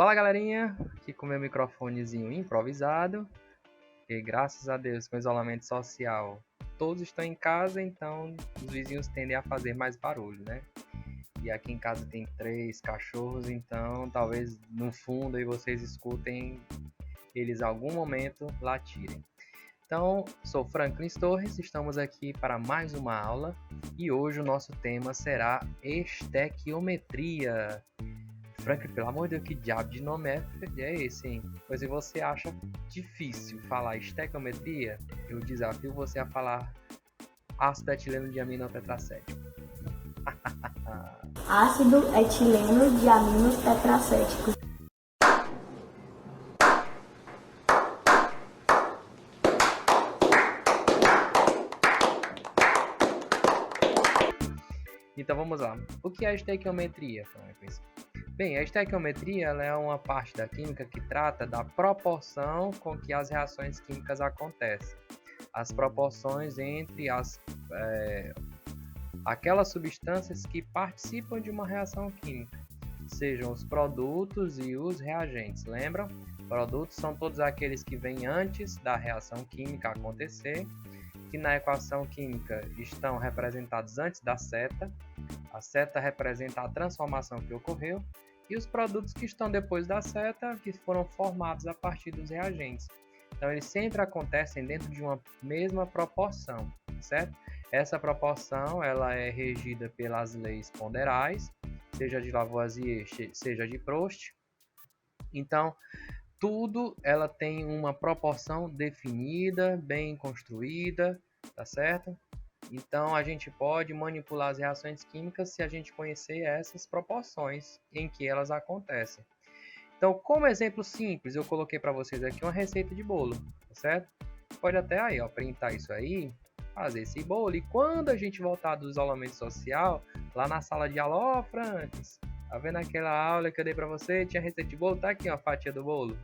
Fala galerinha, aqui com meu microfonezinho improvisado, e graças a Deus com isolamento social todos estão em casa, então os vizinhos tendem a fazer mais barulho, né? E aqui em casa tem 3 cachorros, então talvez no fundo aí vocês escutem eles em algum momento latirem. Então, sou Franklin Torres, estamos aqui para mais uma aula e hoje o nosso tema será estequiometria. Franklin, pelo amor de Deus, que diabo de nome é esse, hein? Pois se você acha difícil falar estequiometria, eu desafio você a falar ácido etileno diamino tetracético. Ácido etileno diamino tetracético. Então vamos lá. O que é a estequiometria, Franklin? Bem, a estequiometria ela é uma parte da química que trata da proporção com que as reações químicas acontecem. As proporções entre aquelas substâncias que participam de uma reação química, sejam os produtos e os reagentes. Lembram? Produtos são todos aqueles que vêm antes da reação química acontecer, que na equação química estão representados antes da seta. A seta representa a transformação que ocorreu, e os produtos que estão depois da seta, que foram formados a partir dos reagentes. Então, eles sempre acontecem dentro de uma mesma proporção, certo? Essa proporção ela é regida pelas leis ponderais, seja de Lavoisier, seja de Proust. Então, tudo ela tem uma proporção definida, bem construída, tá certo? Então, a gente pode manipular as reações químicas se a gente conhecer essas proporções em que elas acontecem. Então, como exemplo simples, eu coloquei para vocês aqui uma receita de bolo, tá certo? Pode até aí, ó, printar isso aí, fazer esse bolo. E quando a gente voltar do isolamento social, lá na sala de aula, ó, Francis, tá vendo aquela aula que eu dei para você? Tinha receita de bolo? Tá aqui, ó, a fatia do bolo.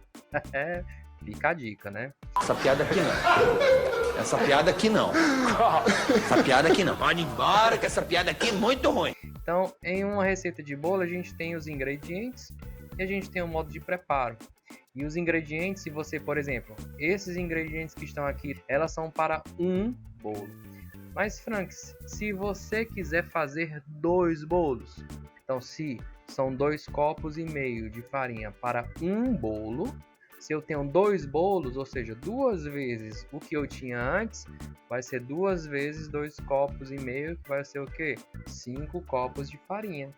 Fica a dica, né? Essa piada aqui não. Essa piada aqui não. Essa piada aqui não. Pode ir embora que essa piada aqui é muito ruim. Então, em uma receita de bolo, a gente tem os ingredientes e a gente tem o modo de preparo. E os ingredientes, se você, por exemplo, esses ingredientes que estão aqui, elas são para um bolo. Mas, Frank, se você quiser fazer 2 bolos, então se são 2,5 copos de farinha para um bolo, se eu tenho 2 bolos, ou seja, 2 vezes o que eu tinha antes, vai ser 2 vezes 2,5 copos, que vai ser o quê? 5 copos de farinha.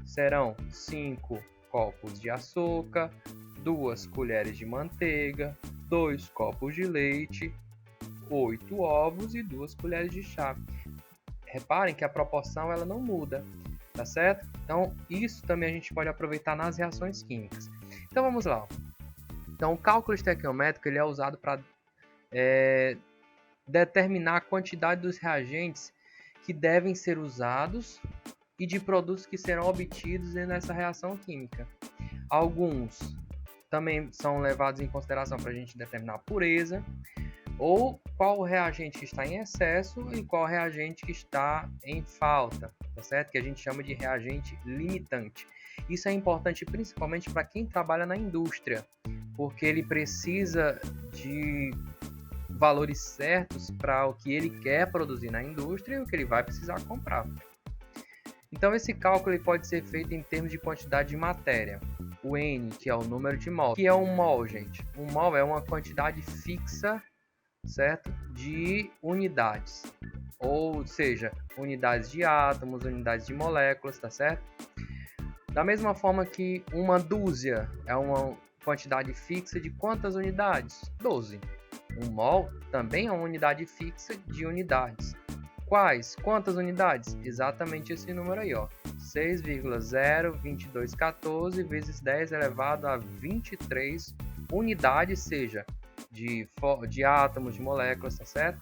Serão 5 copos de açúcar, 2 colheres de manteiga, 2 copos de leite, 8 ovos e 2 colheres de chá. Reparem que a proporção ela não muda, tá certo? Então, isso também a gente pode aproveitar nas reações químicas. Então, vamos lá. Então, o cálculo estequiométrico ele é usado para determinar a quantidade dos reagentes que devem ser usados e de produtos que serão obtidos nessa reação química. Alguns também são levados em consideração para a gente determinar a pureza, ou qual reagente que está em excesso e qual reagente que está em falta, tá certo? Que a gente chama de reagente limitante. Isso é importante principalmente para quem trabalha na indústria, porque ele precisa de valores certos para o que ele quer produzir na indústria e o que ele vai precisar comprar. Então, esse cálculo ele pode ser feito em termos de quantidade de matéria. O N, que é o número de mol. O que é um mol, gente? Um mol é uma quantidade fixa, certo? De unidades. Ou seja, unidades de átomos, unidades de moléculas, tá certo? Da mesma forma que uma dúzia é uma quantidade fixa de quantas unidades? 12. Um mol também é uma unidade fixa de unidades. Quais? Quantas unidades? Exatamente esse número aí, ó. 6,02214 vezes 10 elevado a 23 unidades, seja de átomos, de moléculas, tá certo?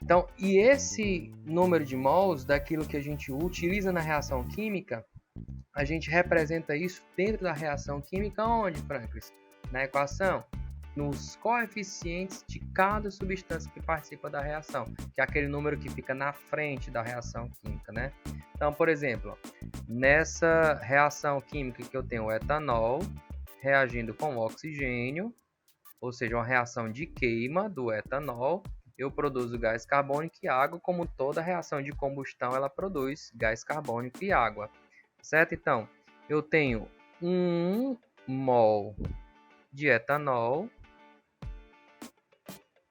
Então, e esse número de mols daquilo que a gente utiliza na reação química, a gente representa isso dentro da reação química onde, Franklin? Na equação? nos coeficientes de cada substância que participa da reação, que é aquele número que fica na frente da reação química, né? Então, por exemplo, nessa reação química que eu tenho o etanol reagindo com o oxigênio, ou seja, uma reação de queima do etanol, eu produzo gás carbônico e água, como toda reação de combustão ela produz gás carbônico e água, certo? Então, eu tenho 1 mol de etanol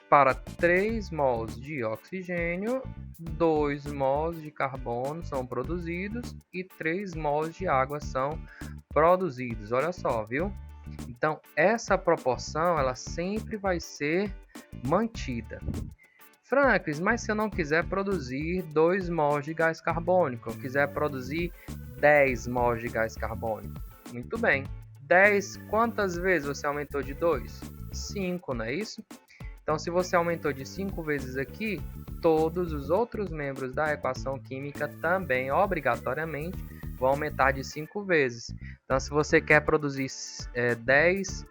para 3 mols de oxigênio, 2 mols de carbono são produzidos e 3 mols de água são produzidos. Olha só, viu? Então, essa proporção ela sempre vai ser mantida. Franklin, mas se eu não quiser produzir 2 mols de gás carbônico, eu quiser produzir 10 mols de gás carbônico. Muito bem. 10, quantas vezes você aumentou de 2? 5, não é isso? Então, se você aumentou de 5 vezes aqui, todos os outros membros da equação química também, obrigatoriamente, vão aumentar de 5 vezes. Então, se você quer produzir 10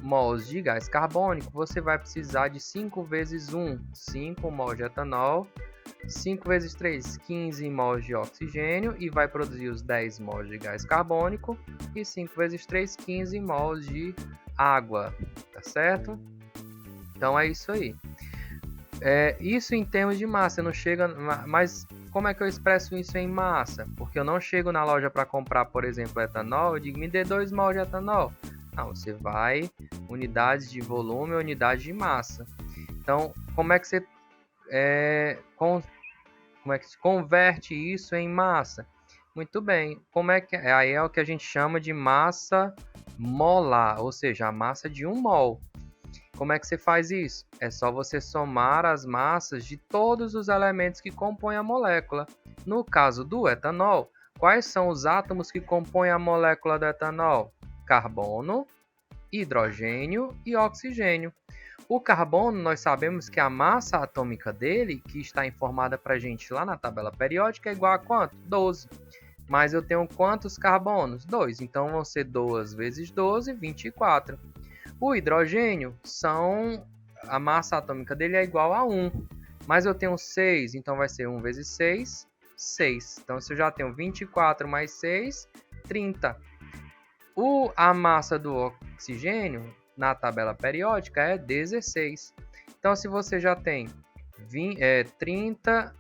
mols de gás carbônico, você vai precisar de 5 vezes 1, 5 mols de etanol, 5 vezes 3, 15 mols de oxigênio e vai produzir os 10 mols de gás carbônico e 5 vezes 3, 15 mols de água, tá certo? Então é isso aí. Isso em termos de massa, não chega, mas como é que eu expresso isso em massa? Porque eu não chego na loja para comprar, por exemplo, etanol, eu digo, me dê 2 mols de etanol. Não, você vai unidades de volume, unidade de massa. Então, como é que você converte isso em massa? Muito bem. Aí é o que a gente chama de massa molar, ou seja, a massa de 1 mol. Como é que você faz isso? É só você somar as massas de todos os elementos que compõem a molécula. No caso do etanol, quais são os átomos que compõem a molécula do etanol? Carbono, hidrogênio e oxigênio. O carbono, nós sabemos que a massa atômica dele, que está informada para a gente lá na tabela periódica, é igual a quanto? 12. Mas eu tenho quantos carbonos? 2. Então vão ser 2 vezes 12, 24. O hidrogênio, a massa atômica dele é igual a 1. Mas eu tenho 6, então vai ser 1 vezes 6, 6. Então, se eu já tenho 24 mais 6, 30. A massa do oxigênio, na tabela periódica, é 16. Então, se você já tem 30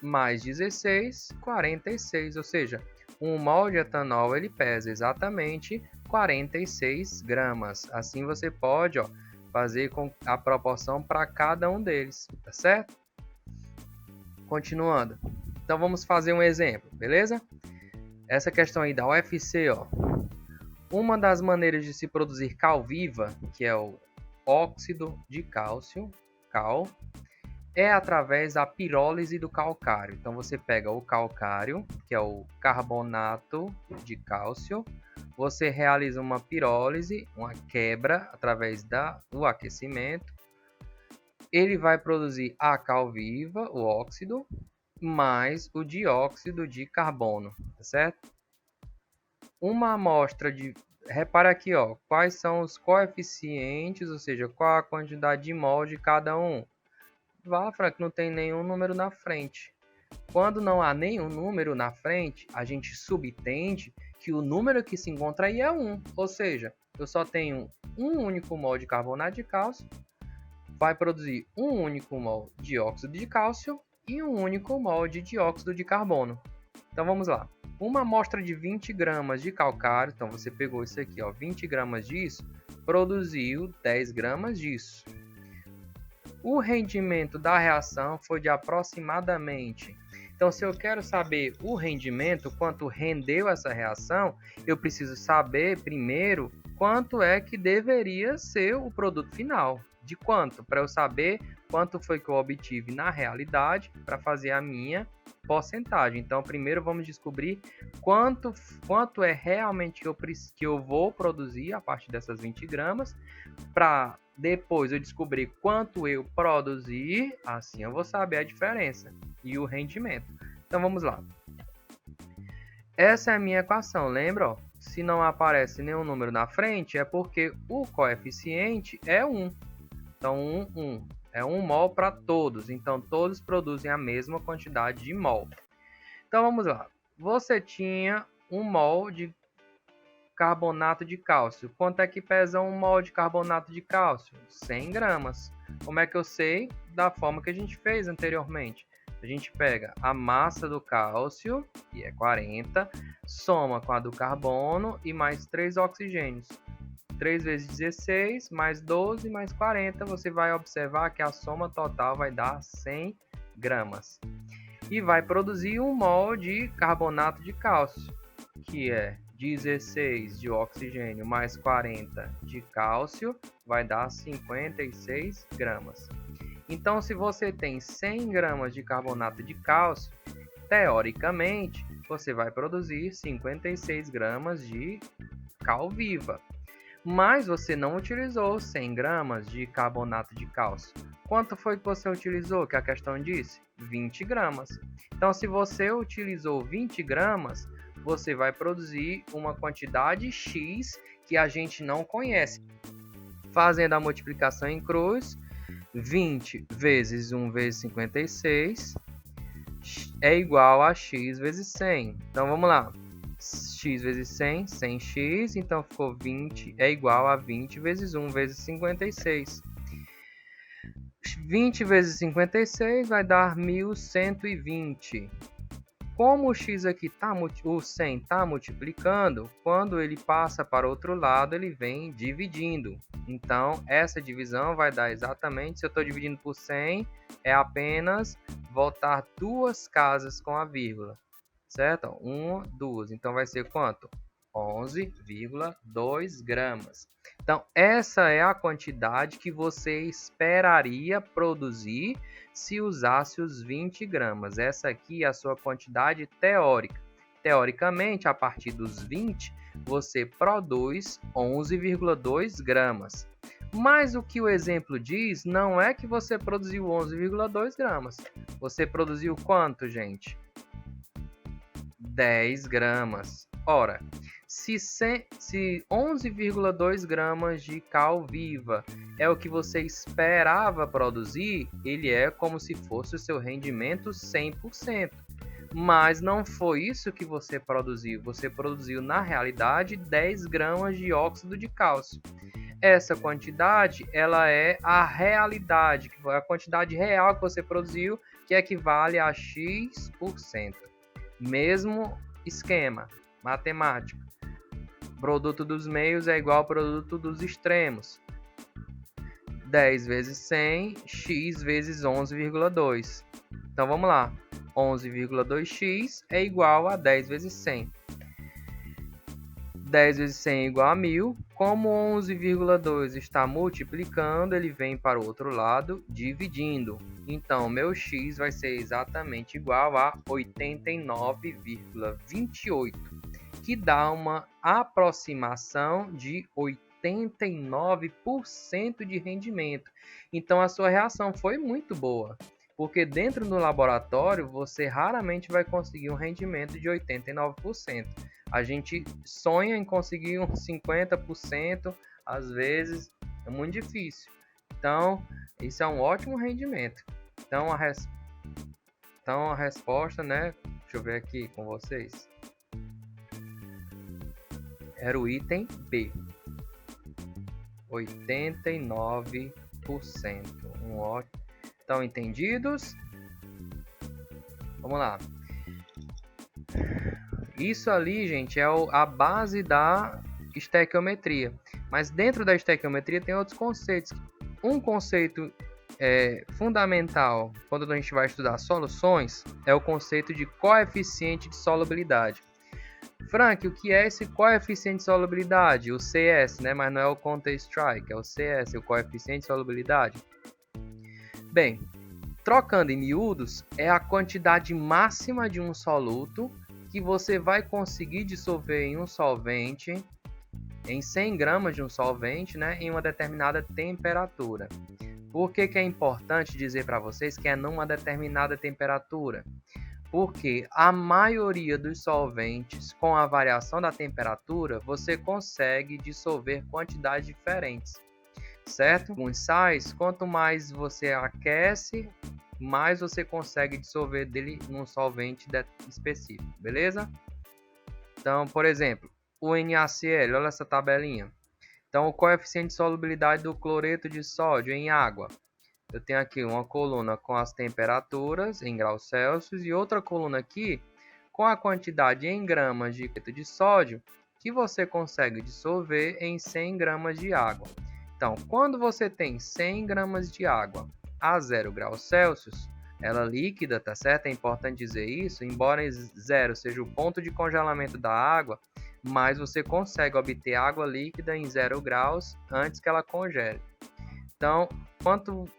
mais 16, 46. Ou seja, 1 mol de etanol ele pesa exatamente 46 gramas. Assim você pode fazer com a proporção para cada um deles, tá certo? Continuando. Então vamos fazer um exemplo, beleza? Essa questão aí da UFC, uma das maneiras de se produzir cal viva, que é o óxido de cálcio, cal, é através da pirólise do calcário. Então você pega o calcário, que é o carbonato de cálcio, você realiza uma pirólise, uma quebra através do aquecimento. Ele vai produzir a cal viva, o óxido, mais o dióxido de carbono, tá certo? Uma amostra de... Repara aqui, quais são os coeficientes, ou seja, qual a quantidade de mol de cada um. Frank, não tem nenhum número na frente. Quando não há nenhum número na frente, a gente subentende que o número que se encontra aí é 1. Ou seja, eu só tenho um único mol de carbonato de cálcio, vai produzir um único mol de óxido de cálcio e um único mol de dióxido de carbono. Então vamos lá. Uma amostra de 20 gramas de calcário, então você pegou isso aqui, 20 gramas disso, produziu 10 gramas disso. O rendimento da reação foi de aproximadamente. Então, se eu quero saber o rendimento, quanto rendeu essa reação, eu preciso saber primeiro quanto é que deveria ser o produto final. De quanto? Para eu saber quanto foi que eu obtive na realidade para fazer a minha porcentagem. Então, primeiro vamos descobrir quanto é realmente que eu vou produzir a partir dessas 20 gramas, para depois eu descobrir quanto eu produzir, assim eu vou saber a diferença e o rendimento. Então, vamos lá. Essa é a minha equação, lembra? se não aparece nenhum número na frente, é porque o coeficiente é 1. Então, 1 é 1 mol para todos. Então, todos produzem a mesma quantidade de mol. Então, vamos lá. Você tinha 1 mol de carbonato de cálcio. Quanto é que pesa 1 mol de carbonato de cálcio? 100 gramas. Como é que eu sei? Da forma que a gente fez anteriormente. A gente pega a massa do cálcio, que é 40, soma com a do carbono e mais 3 oxigênios. 3 vezes 16, mais 12, mais 40, você vai observar que a soma total vai dar 100 gramas. E vai produzir 1 mol de carbonato de cálcio, que é 16 de oxigênio mais 40 de cálcio, vai dar 56 gramas. Então, se você tem 100 gramas de carbonato de cálcio, teoricamente, você vai produzir 56 gramas de cal viva. Mas você não utilizou 100 gramas de carbonato de cálcio. Quanto foi que você utilizou, que a questão disse? 20 gramas. Então, se você utilizou 20 gramas, você vai produzir uma quantidade X que a gente não conhece. Fazendo a multiplicação em cruz, 20 vezes 1 vezes 56 é igual a x vezes 100. Então, vamos lá. X vezes 100, 100x, então ficou 20, é igual a 20 vezes 1 vezes 56. 20 vezes 56 vai dar 1120. Como o x aqui o 100 está multiplicando, quando ele passa para o outro lado, ele vem dividindo. Então, essa divisão vai dar exatamente, se eu estou dividindo por 100, é apenas voltar 2 casas com a vírgula. Certo? 1, 2. Então, vai ser quanto? 11,2 gramas. Então, essa é a quantidade que você esperaria produzir se usasse os 20 gramas. Essa aqui é a sua quantidade teórica. Teoricamente, a partir dos 20, você produz 11,2 gramas. Mas o que o exemplo diz não é que você produziu 11,2 gramas. Você produziu quanto, gente? 10 gramas. Ora, se 11,2 gramas de cal viva é o que você esperava produzir, ele é como se fosse o seu rendimento 100%. Mas não foi isso que você produziu. Você produziu, na realidade, 10 gramas de óxido de cálcio. Essa quantidade, ela é a realidade, a quantidade real que você produziu, que equivale a X%. Mesmo esquema matemático. Produto dos meios é igual ao produto dos extremos. 10 vezes 100, x vezes 11,2. Então, vamos lá. 11,2x é igual a 10 vezes 100. 10 vezes 100 é igual a 1000. Como 11,2 está multiplicando, ele vem para o outro lado, dividindo. Então, meu x vai ser exatamente igual a 89,28, que dá uma aproximação de 89% de rendimento. Então, a sua reação foi muito boa, porque dentro do laboratório você raramente vai conseguir um rendimento de 89%. A gente sonha em conseguir uns 50%, às vezes é muito difícil. Então, isso é um ótimo rendimento. Então, a resposta, né? Deixa eu ver aqui com vocês. Era o item B. 89%. Estão entendidos? Vamos lá. Isso ali, gente, é a base da estequiometria. Mas dentro da estequiometria tem outros conceitos. Um conceito fundamental quando a gente vai estudar soluções é o conceito de coeficiente de solubilidade. Frank, o que é esse coeficiente de solubilidade? O CS, né? Mas não é o Counter-Strike, é o CS, o coeficiente de solubilidade. Bem, trocando em miúdos, é a quantidade máxima de um soluto que você vai conseguir dissolver em um solvente, em 100 gramas de um solvente, né, em uma determinada temperatura. Por que é importante dizer para vocês que é numa determinada temperatura? Porque a maioria dos solventes, com a variação da temperatura, você consegue dissolver quantidades diferentes, certo? Com sais, quanto mais você aquece, mais você consegue dissolver dele num solvente específico, beleza? Então, por exemplo, o NaCl, olha essa tabelinha. Então, o coeficiente de solubilidade do cloreto de sódio em água. Eu tenho aqui uma coluna com as temperaturas em graus Celsius e outra coluna aqui com a quantidade em gramas de cloreto de sódio que você consegue dissolver em 100 gramas de água. Então, quando você tem 100 gramas de água a 0 graus Celsius, ela é líquida, tá certo? É importante dizer isso, embora 0 seja o ponto de congelamento da água, mas você consegue obter água líquida em 0 graus antes que ela congele. Então,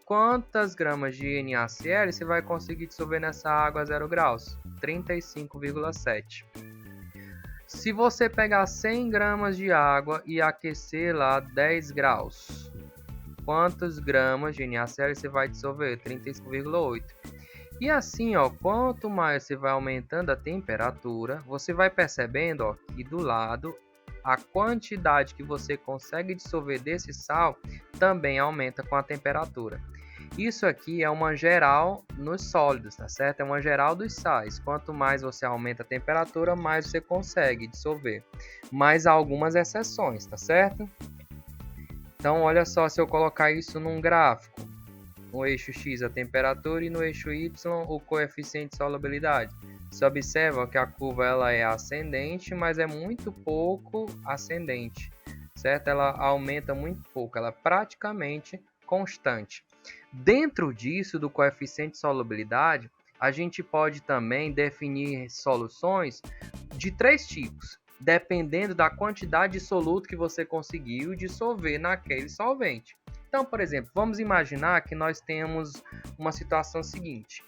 quantas gramas de NaCl você vai conseguir dissolver nessa água a 0 graus? 35,7. Se você pegar 100 gramas de água e aquecer lá 10 graus, quantas gramas de NaCl você vai dissolver? 35,8. E assim, ó, quanto mais você vai aumentando a temperatura, você vai percebendo, ó, que do lado a quantidade que você consegue dissolver desse sal também aumenta com a temperatura. Isso aqui é uma geral nos sólidos, tá certo? É uma geral dos sais. Quanto mais você aumenta a temperatura, mais você consegue dissolver. Mas há algumas exceções, tá certo? Então, olha só se eu colocar isso num gráfico. No eixo X a temperatura e no eixo Y o coeficiente de solubilidade. Você observa que a curva ela é ascendente, mas é muito pouco ascendente, certo? Ela aumenta muito pouco, ela é praticamente constante. Dentro disso, do coeficiente de solubilidade, a gente pode também definir soluções de 3 tipos, dependendo da quantidade de soluto que você conseguiu dissolver naquele solvente. Então, por exemplo, vamos imaginar que nós temos uma situação seguinte.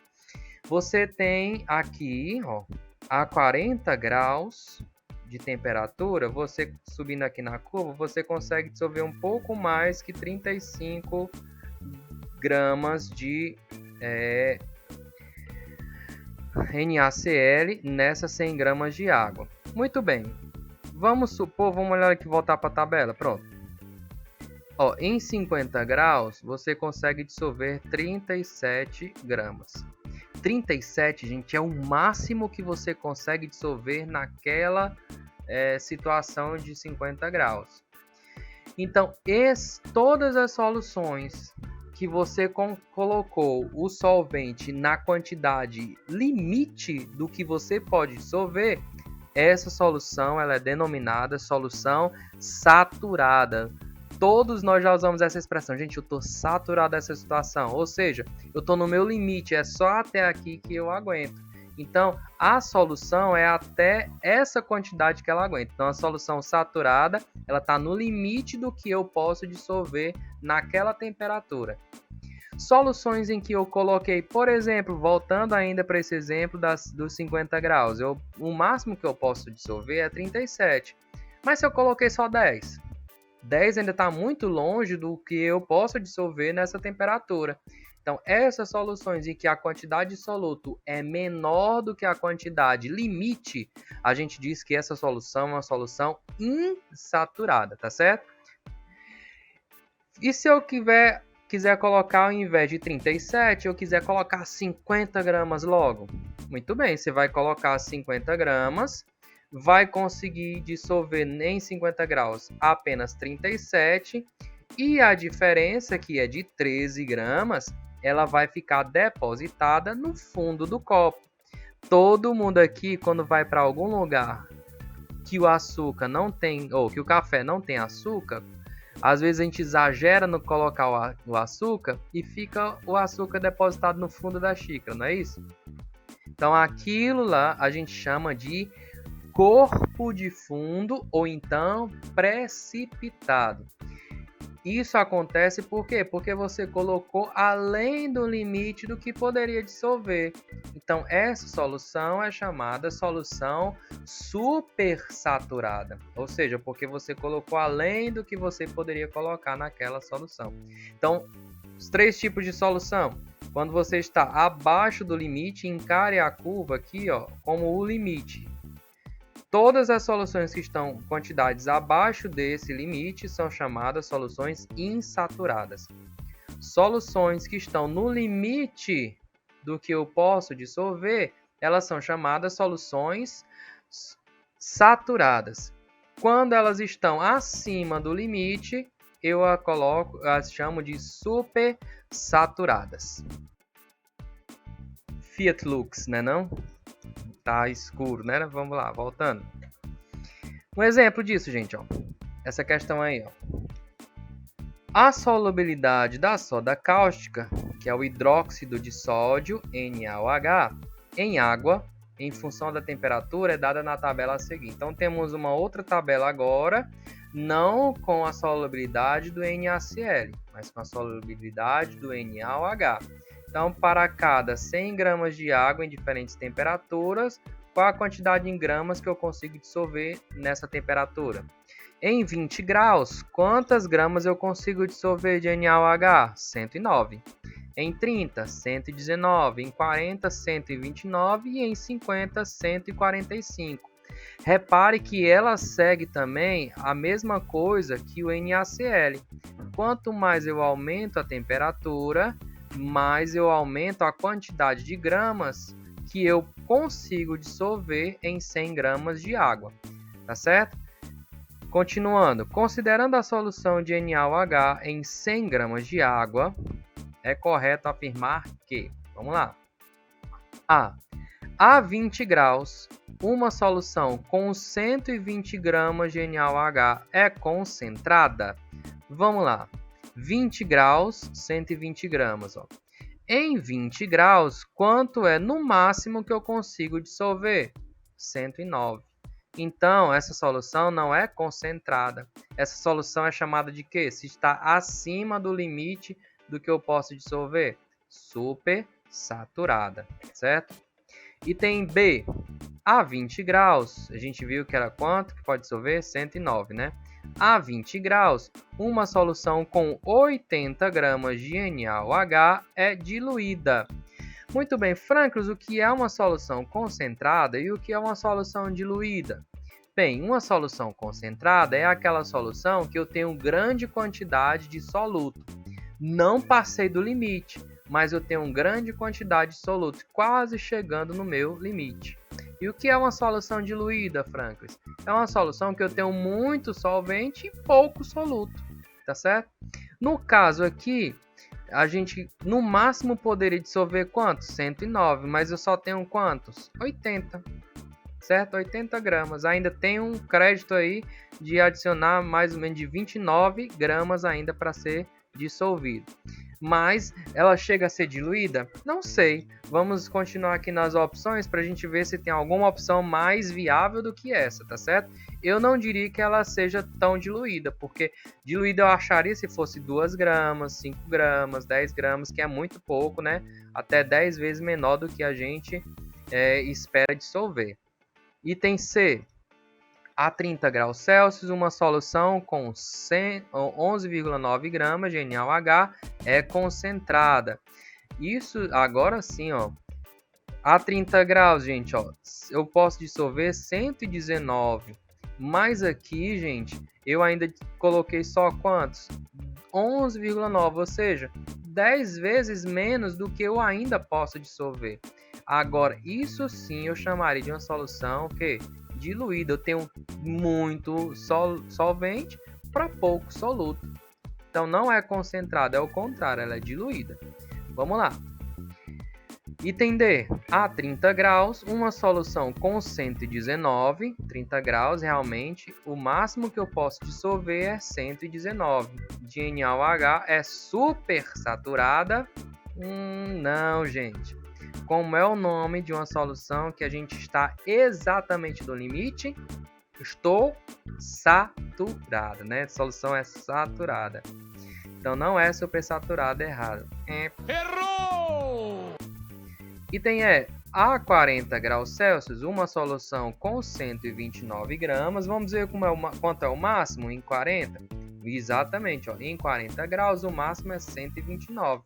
Você tem aqui, ó, a 40 graus de temperatura, você subindo aqui na curva, você consegue dissolver um pouco mais que 35 gramas de NaCl nessas 100 gramas de água. Muito bem, vamos olhar aqui, voltar para a tabela, pronto. Ó, em 50 graus, você consegue dissolver 37 gramas. 37, gente, é o máximo que você consegue dissolver naquela situação de 50 graus. Então, todas as soluções que você colocou o solvente na quantidade limite do que você pode dissolver, essa solução ela é denominada solução saturada. Todos nós já usamos essa expressão. Gente, eu estou saturado dessa situação. Ou seja, eu estou no meu limite. É só até aqui que eu aguento. Então, a solução é até essa quantidade que ela aguenta. Então, a solução saturada, ela está no limite do que eu posso dissolver naquela temperatura. Soluções em que eu coloquei, por exemplo, voltando ainda para esse exemplo dos 50 graus. O máximo que eu posso dissolver é 37. Mas se eu coloquei só 10... 10 ainda está muito longe do que eu posso dissolver nessa temperatura. Então, essas soluções em que a quantidade de soluto é menor do que a quantidade limite, a gente diz que essa solução é uma solução insaturada, tá certo? E se eu quiser colocar ao invés de 37, eu quiser colocar 50 gramas logo? Muito bem, você vai colocar 50 gramas, vai conseguir dissolver em 50 graus apenas 37 e a diferença, que é de 13 gramas, ela vai ficar depositada no fundo do copo. Todo mundo aqui, quando vai para algum lugar que o açúcar não tem, ou que o café não tem açúcar, às vezes a gente exagera no colocar o açúcar e fica o açúcar depositado no fundo da xícara, não é isso? Então aquilo lá a gente chama de corpo de fundo ou então precipitado. Isso acontece por quê? Porque você colocou além do limite do que poderia dissolver. Então essa solução é chamada solução supersaturada, ou seja, porque você colocou além do que você poderia colocar naquela solução. Então, os 3 tipos de solução: Quando você está abaixo do limite, encare a curva aqui, ó, como o limite. Todas as soluções que estão em quantidades abaixo desse limite são chamadas soluções insaturadas. Soluções que estão no limite do que eu posso dissolver, elas são chamadas soluções saturadas. Quando elas estão acima do limite, eu as chamo de supersaturadas. Fiat Lux, né não? Tá escuro, né? Vamos lá, voltando. Um exemplo disso, gente, ó. Essa questão aí, ó. A solubilidade da soda cáustica, que é o hidróxido de sódio, NaOH, em água, em função da temperatura, é dada na tabela a seguir. Então, temos uma outra tabela agora, não com a solubilidade do NaCl, mas com a solubilidade do NaOH. Então, para cada 100 gramas de água em diferentes temperaturas, qual a quantidade em gramas que eu consigo dissolver nessa temperatura? Em 20 graus, quantas gramas eu consigo dissolver de NaOH? 109. Em 30, 119. Em 40, 129. E em 50, 145. Repare que ela segue também a mesma coisa que o NaCl. Quanto mais eu aumento a temperatura, mais eu aumento a quantidade de gramas que eu consigo dissolver em 100 gramas de água, tá certo? Continuando, considerando a solução de NaOH em 100 gramas de água, é correto afirmar que, vamos lá, a 20 graus, uma solução com 120 gramas de NaOH é concentrada? Vamos lá. 20 graus, 120 gramas. Ó. Em 20 graus, quanto é no máximo que eu consigo dissolver? 109. Então, essa solução não é concentrada. Essa solução é chamada de quê? Se está acima do limite do que eu posso dissolver? Supersaturada, certo? Item B. A 20 graus, a gente viu que era quanto que pode dissolver? 109, né? A 20 graus, uma solução com 80 gramas de NaOH é diluída. Muito bem, Franclos, o que é uma solução concentrada e o que é uma solução diluída? Bem, uma solução concentrada é aquela solução que eu tenho grande quantidade de soluto. Não passei do limite, mas eu tenho grande quantidade de soluto, quase chegando no meu limite. E o que é uma solução diluída, Franclis? É uma solução que eu tenho muito solvente e pouco soluto, tá certo? No caso aqui, a gente no máximo poderia dissolver quantos? 109, mas eu só tenho quantos? 80, certo? 80 gramas. Ainda tem um crédito aí de adicionar mais ou menos de 29 gramas ainda para ser dissolvido. Mas ela chega a ser diluída? Não sei. Vamos continuar aqui nas opções para a gente ver se tem alguma opção mais viável do que essa, tá certo? Eu não diria que ela seja tão diluída, porque diluída eu acharia se fosse 2 gramas, 5 gramas, 10 gramas, que é muito pouco, né? Até 10 vezes menor do que a gente espera dissolver. Item C. A 30 graus Celsius, uma solução com 11,9 gramas de NaOH é concentrada. Isso agora sim, ó. A 30 graus, gente, ó, eu posso dissolver 119. Mas aqui, gente, eu ainda coloquei só quantos? 11,9, ou seja, 10 vezes menos do que eu ainda posso dissolver. Agora, isso sim eu chamaria de uma solução que diluída. Eu tenho muito solvente para pouco soluto. Então não é concentrada, é o contrário, ela é diluída. Vamos lá. Item D. A 30 graus, uma solução com 119, 30 graus realmente, o máximo que eu posso dissolver é 119. De NaOH é supersaturada? Não, gente. Como é o nome de uma solução que a gente está exatamente no limite? Estou saturada, né? A solução é saturada. Então não é supersaturada, errado. Errou! Item E. A 40 graus Celsius, uma solução com 129 gramas. Vamos ver quanto é o máximo em 40? Exatamente, ó. Em 40 graus o máximo é 129.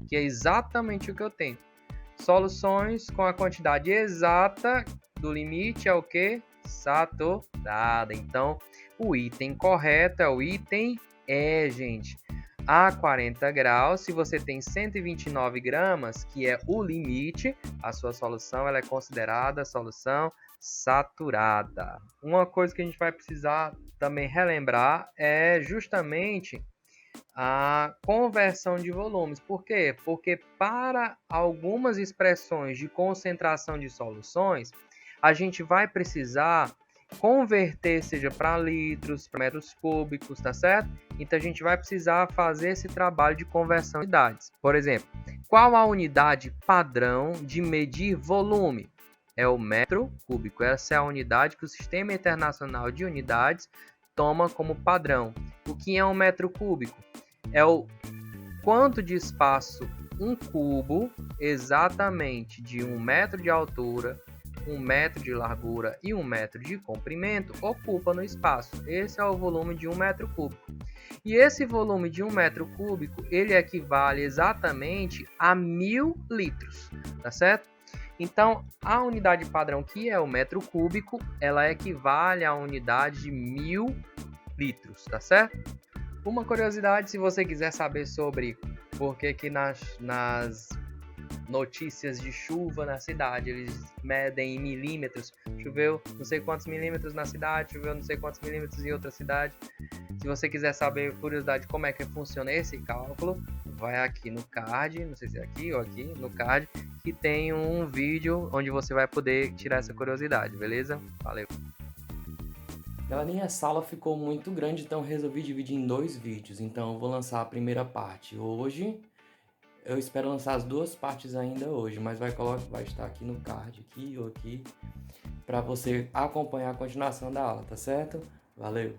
que é exatamente o que eu tenho. Soluções com a quantidade exata do limite é o que? Saturada. Então, o item correto é o item E, gente. A 40 graus, se você tem 129 gramas, que é o limite, a sua solução ela é considerada solução saturada. Uma coisa que a gente vai precisar também relembrar é justamente a conversão de volumes. Por quê? Porque para algumas expressões de concentração de soluções, a gente vai precisar converter, seja para litros, para metros cúbicos, tá certo? Então a gente vai precisar fazer esse trabalho de conversão de unidades. Por exemplo, qual a unidade padrão de medir volume? É o metro cúbico. Essa é a unidade que o Sistema Internacional de Unidades toma como padrão. O que é um metro cúbico? É o quanto de espaço um cubo, exatamente de 1 metro de altura, 1 metro de largura e 1 metro de comprimento, ocupa no espaço. Esse é o volume de 1 metro cúbico. E esse volume de 1 metro cúbico, ele equivale exatamente a 1000 litros, tá certo? Então, a unidade padrão, que é o metro cúbico, ela equivale à unidade de 1000 litros, tá certo? Uma curiosidade, se você quiser saber sobre por que nas notícias de chuva na cidade eles medem em milímetros, choveu não sei quantos milímetros na cidade, choveu não sei quantos milímetros em outra cidade. Se você quiser saber, curiosidade, como é que funciona esse cálculo, vai aqui no card, não sei se é aqui ou aqui, no card, que tem um vídeo onde você vai poder tirar essa curiosidade, beleza? Valeu! Galerinha, a sala ficou muito grande, então resolvi dividir em 2 vídeos. Então eu vou lançar a primeira parte hoje. Eu espero lançar as 2 partes ainda hoje, mas vai estar aqui no card, aqui ou aqui, para você acompanhar a continuação da aula, tá certo? Valeu!